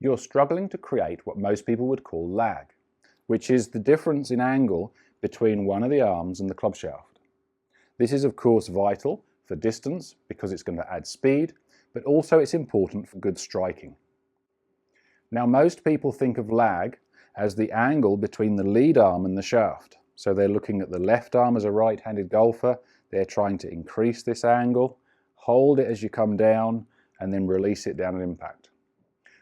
you're struggling to create what most people would call lag, which is the difference in angle between one of the arms and the club shaft. This is of course vital for distance because it's going to add speed, but also it's important for good striking. Now most people think of lag as the angle between the lead arm and the shaft. So they're looking at the left arm as a right-handed golfer, they're trying to increase this angle, hold it as you come down, and then release it down at impact.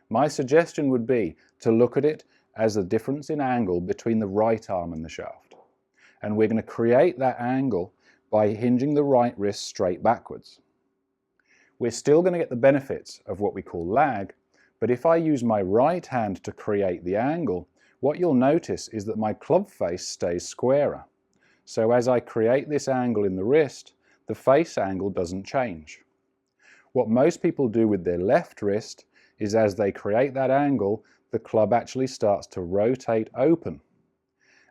My suggestion would be to look at it as the difference in angle between the right arm and the shaft. And we're going to create that angle by hinging the right wrist straight backwards. We're still going to get the benefits of what we call lag, but if I use my right hand to create the angle, what you'll notice is that my club face stays squarer. So as I create this angle in the wrist, the face angle doesn't change. What most people do with their left wrist is as they create that angle, the club actually starts to rotate open.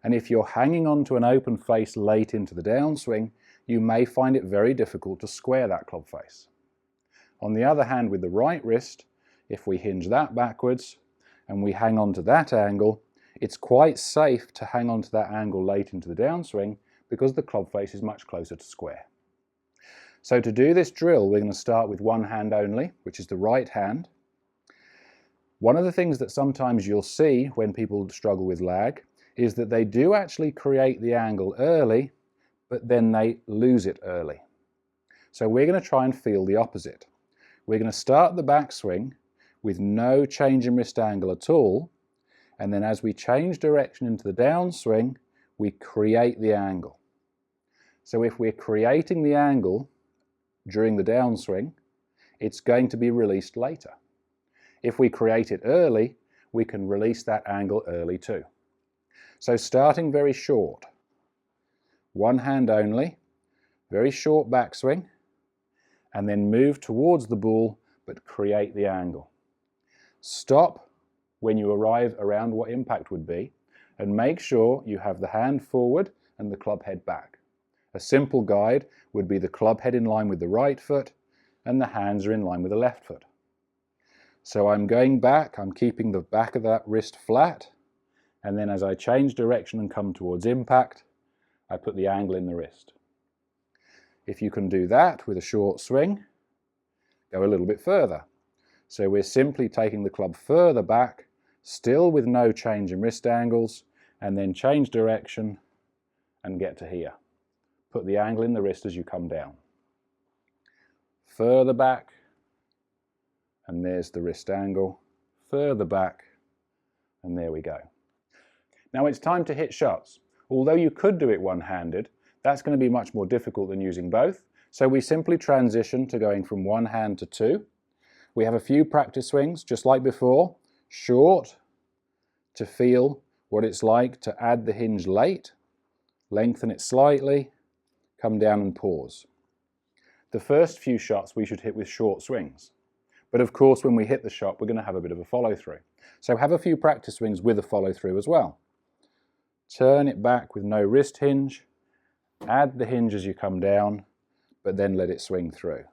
And if you're hanging onto an open face late into the downswing, you may find it very difficult to square that club face. On the other hand, with the right wrist, if we hinge that backwards and we hang on to that angle, it's quite safe to hang on to that angle late into the downswing because the club face is much closer to square. So to do this drill, we're going to start with one hand only, which is the right hand. One of the things that sometimes you'll see when people struggle with lag is that they do actually create the angle early, but then they lose it early. So we're going to try and feel the opposite. We're going to start the backswing with no change in wrist angle at all, and then as we change direction into the downswing, we create the angle. So if we're creating the angle during the downswing, it's going to be released later. If we create it early, we can release that angle early too. So starting very short, one hand only, very short backswing, and then move towards the ball but create the angle. Stop when you arrive around what impact would be, and make sure you have the hand forward and the club head back. A simple guide would be the club head in line with the right foot and the hands are in line with the left foot. So I'm going back, I'm keeping the back of that wrist flat, and then as I change direction and come towards impact, I put the angle in the wrist. If you can do that with a short swing, go a little bit further. So we're simply taking the club further back, still with no change in wrist angles, and then change direction and get to here. Put the angle in the wrist as you come down. Further back, and there's the wrist angle. Further back, and there we go. Now it's time to hit shots. Although you could do it one-handed, that's going to be much more difficult than using both. So we simply transition to going from one hand to two. We have a few practice swings, just like before. Short, to feel what it's like to add the hinge late, lengthen it slightly, come down and pause. The first few shots we should hit with short swings. But of course when we hit the shot we're going to have a bit of a follow through. So have a few practice swings with a follow through as well. Turn it back with no wrist hinge, add the hinge as you come down, but then let it swing through.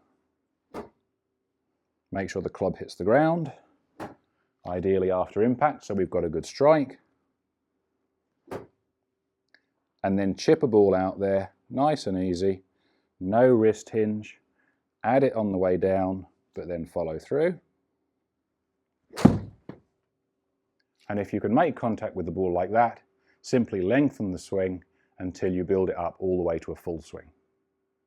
Make sure the club hits the ground, ideally after impact so we've got a good strike. And then chip a ball out there, nice and easy, no wrist hinge, add it on the way down, but then follow through. And if you can make contact with the ball like that, simply lengthen the swing until you build it up all the way to a full swing.